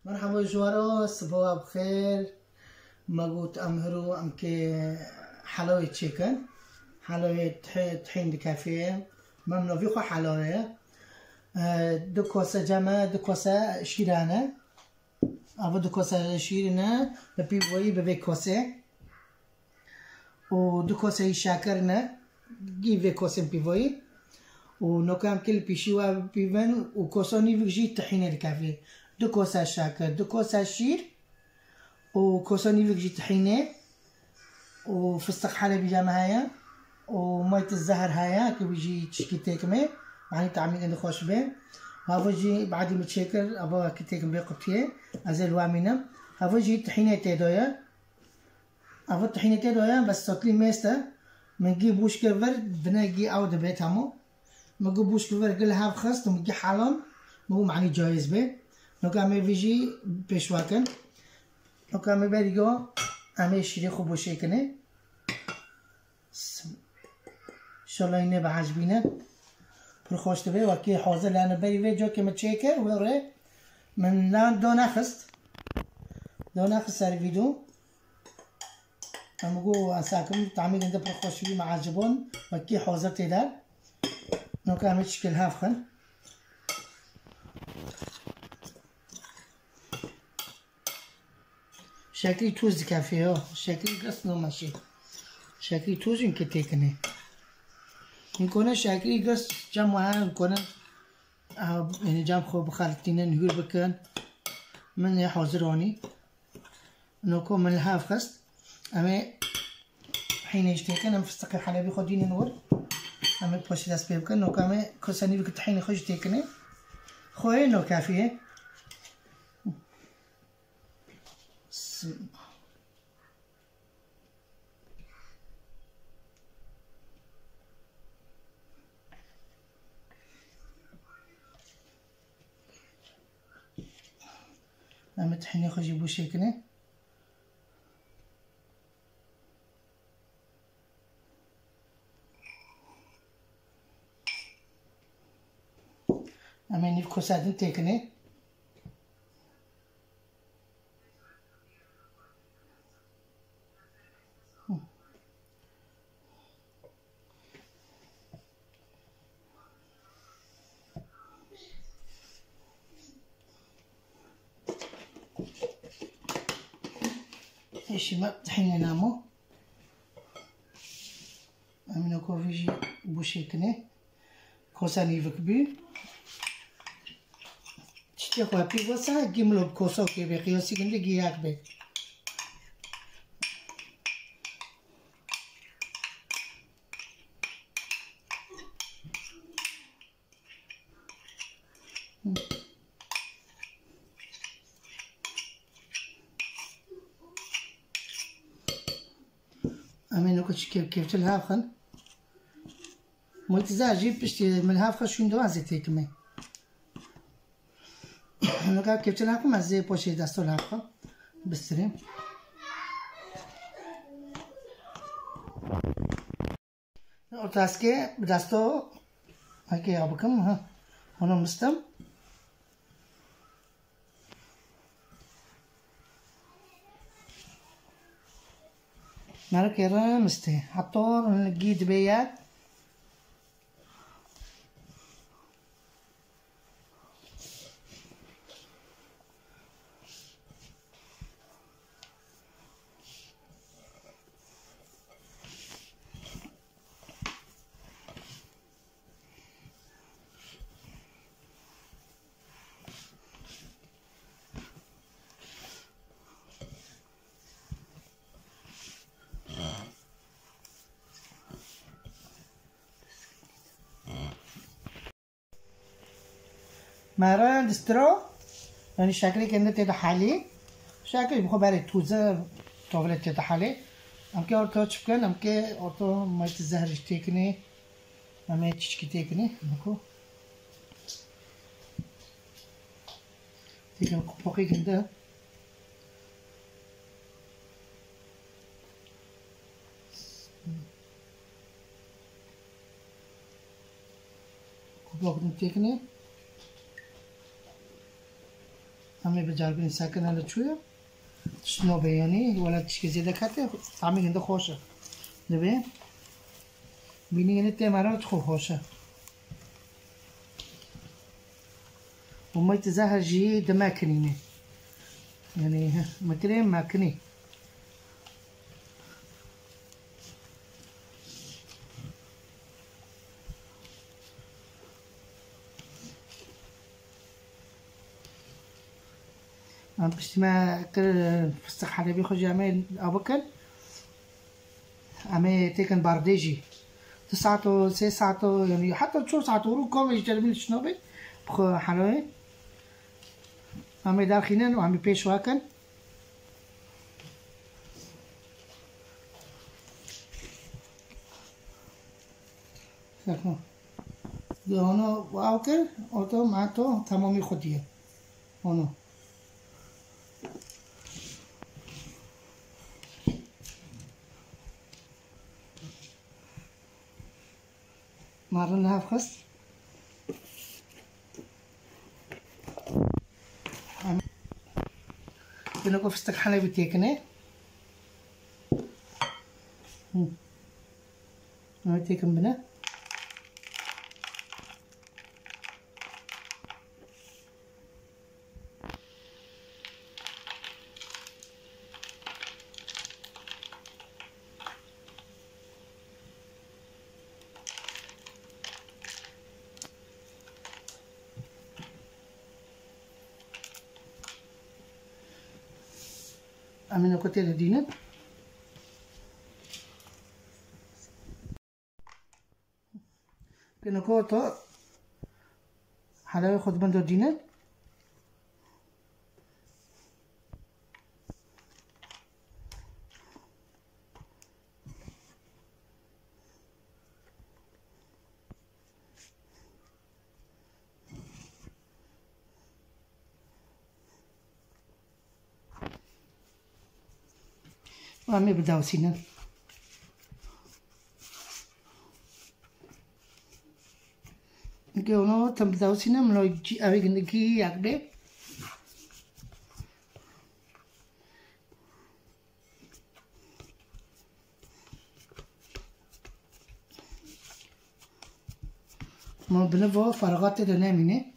مرحبا جوارا، صباح بخير. ما قلت أمهرو أمكي حلاوة تشيكن، حلاوة طحين بكافيه، ممنوع فيخو حلاوة. دو كوسة جمع، دو كوسة شيرانة، أبو دو كوسة شيرانة ببيبوي ببي كوسة، و دو كوسة شاكرنا جيبي كوسة بيبوي، و نوكام كل بيشيوا بيبن و كوسوني بيجي طحينة الكافيه. دو كوسة شاكر، دو كوسة شير، و كوسوني بيجي طحينة، و فستق حلبي جامعايا، و مية الزهر هايا كي بيجي تشكي تيكمي يعني تعمل عندي خوش به. هافوجي بعد متشكر أبغى كتيكم بيقبتيه أزل وامينم. هافوجي طحينة تدويا، أبغى طحينة تدويا بس تطلي ميستا منجي بوش كفر بنجي أود بيت همو مجو بوش كفر كل هاف خست ومجي حالم مو معني جايز به. نوكامي بيجي بيشواكن نوكامي بيجو أمي شري خوب وشيكنه. شالله اینه به عجبینه پر خوش تبه وکی حاضر لانه بری جو که متشکر وره من لان دو نخست سر ویدیو امگو اساکم تعمیل انده پر خوش بی معجبون وکی حاضر تیدار نو که همه شکل هاف خن شکلی توز کافیه ها شکلی قصد نماشی شکلی توز این که تکنه این کنه شکلی قصد جمع هم کنه يعني جام خو بخالتينا نقول بكن من حاضراني نوكو من الهاف خست أما حين يشتكن أم فستق الحلبي خديني نور أما بوشي داس بيبكن نوكو أما كساني بك تحيني خوش تيكني خوي نو كافيه أما تحيني خوش بوشيكني أما نيف كوسادن تيكني إيش ما تحيني نامو أمينو كوفيجي بوشيكني كوساني فكبي تشتي خواه بي وسا جيملو بكوسو كي بقياسي كنده جياك بي أمينو كتش كيف تلهافخن ملتزا جيب بشتي من الهافخن شوين دوازي تيكمي أنا قاعد كيف تلهافخن مزي بوشي داستو الهافخن بستريم أرتاسكي بداستو هكي أبكم ها هنا مستم مرة كيرا مستي حطور نجيد بيات مرة دسترو يعني شكلي كأنه تدحالي شكلي بخو بري توزة طاولة تدحالي أمكي أورتو تشبكن أمكي أورتو مايت الزهر تيكني أمي تشكي تيكني نكو تيكن كوبوكي كنده كوبوكي تيكني همه بجربین ساکن على شوية شنو بياني ولا تشكي زيادة كاتي طعمي عنده خوشة نبين بيني يعني تمرات خوشة وما يتزهر جي دماكنيني يعني مكرين ماكني باش ما فستق حلبي خو جامي أبكر أمي تيكن بارديجي 9 ساعة يعني حتى تشوف ساعة ورو كم يجربين شنو بي بخو حلوي أمي دار خينان وعمي بيش واكل سكنو هونو واوكل أوتو ماتو تمامي خوديه هونو مرنها بخست بنقول فستق حلبي تيكنه ما تيكن بنا أمين كتير دينا بنقول حلاوة خد بندو دينا وعمي بداو سينا نقولوا تم بداو سينا ملو يجي أبي نجي يعقده ما بنفو فراغات دنامينه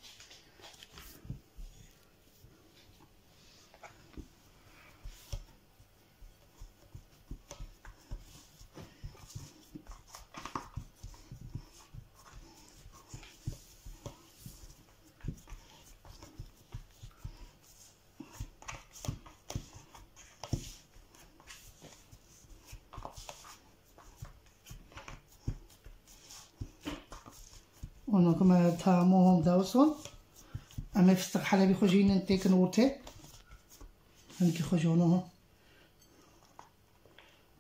ونو كما تاموهم داوسون أما فستق حلبي خجين نتيكن وته هنكي خجونو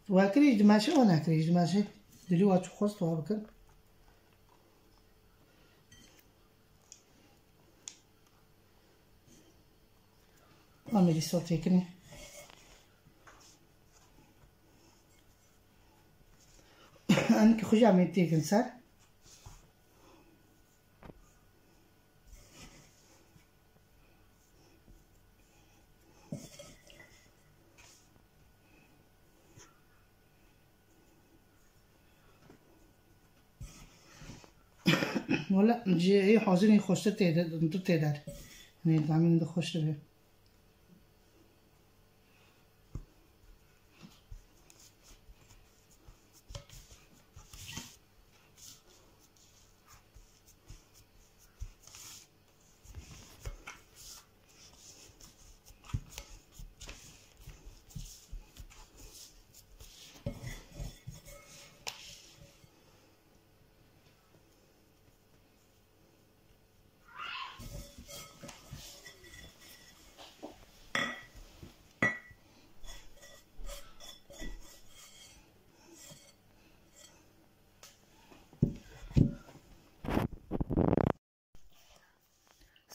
واكريج دماشي وانا اكريج دماشي دلو واتو خص وابكر أمي صوت تيكني أنك خجا من تيكن صار ولا جي هي حاضرين خوشت تعداد انتو تعداد يعني دامين ده خوش به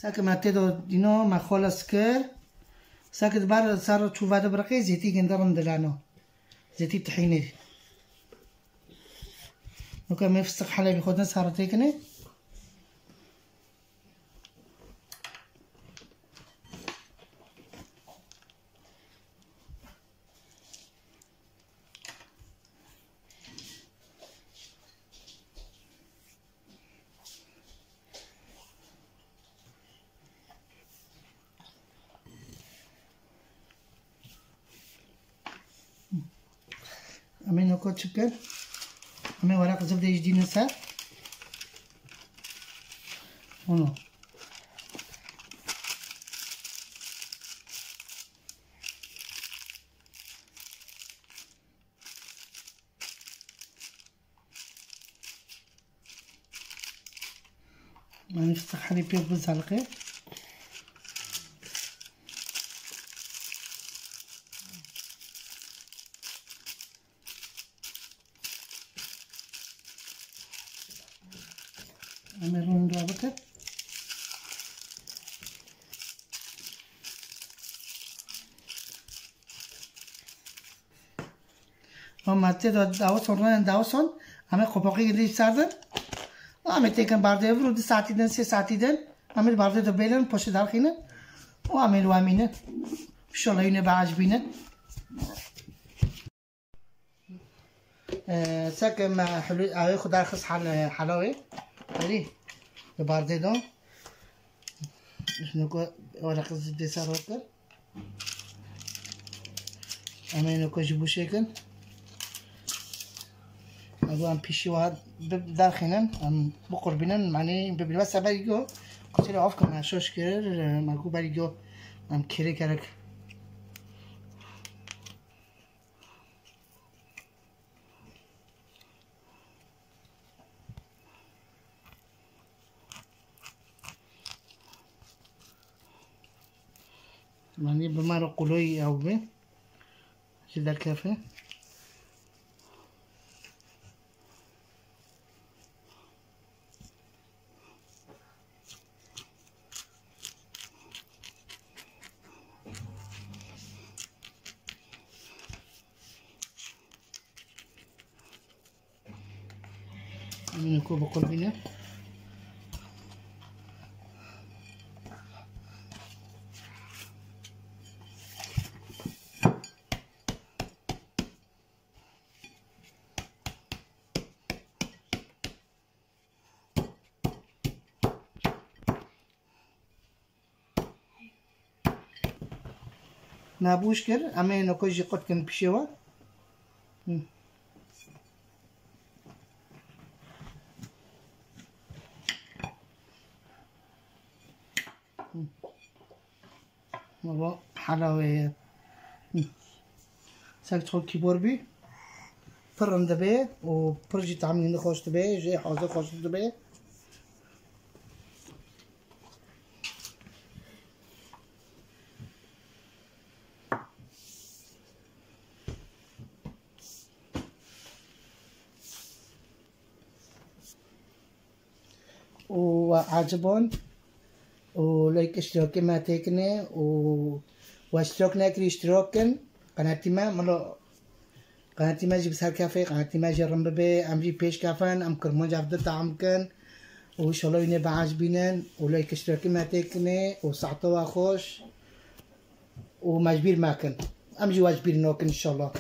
ساكن ما تدو دينو ما خلص كر ساكت بار صار تشوف هذا برقي زيتي كندرم دلانو زيتي طحينه وكا ما يفسق حلبي خدنا صارت هيكني أمي نكون شكل أمي ورق زبدة يجدين سا ونو ما نفتح حليب بيض على أمرون رابطة هم تدا داوسون همه قباقی گلی سردن همه تکن برده ورود ساعتی دن 3 ساعتی دن همه برده دو بیلن پشت دارخینه و همه رو همینه شلون اینه بعج بینه ساكن حلو هياخد ارخص حلاوه هذي برده دو نكو ورق الزبده صار وكل اما نكو جيبو شكل اقول ام بيشي واحد داخلين ام بقربين معني بس بريجو قلت له عفوا مع شوش كير ماكو بريجو ام كيري كرك معني بمارو قلوي او بي كده كافي من كوب قلبنا نابوش كر اما نكو جي قد كن بشوا والله حلاوه ساك تخل كيبور بي فرن دبي و برجي تعملين خوش دبي جي حاضر خوش دبي وعجبون ولايك اشتراكي ما تكني واشتراكنا كري اشتراكن قناتي ما ملو قناتي ما جيب سهر كافي قناتي ما جرم ببي ام جي بيش كافن ام كرمون جافدة تعمكن وشالله ينبع عجبينن ولايك اشتراكي ما تكني وساعته خوش ومجبير ماكن ام جي واجبير نوكن ان شاء الله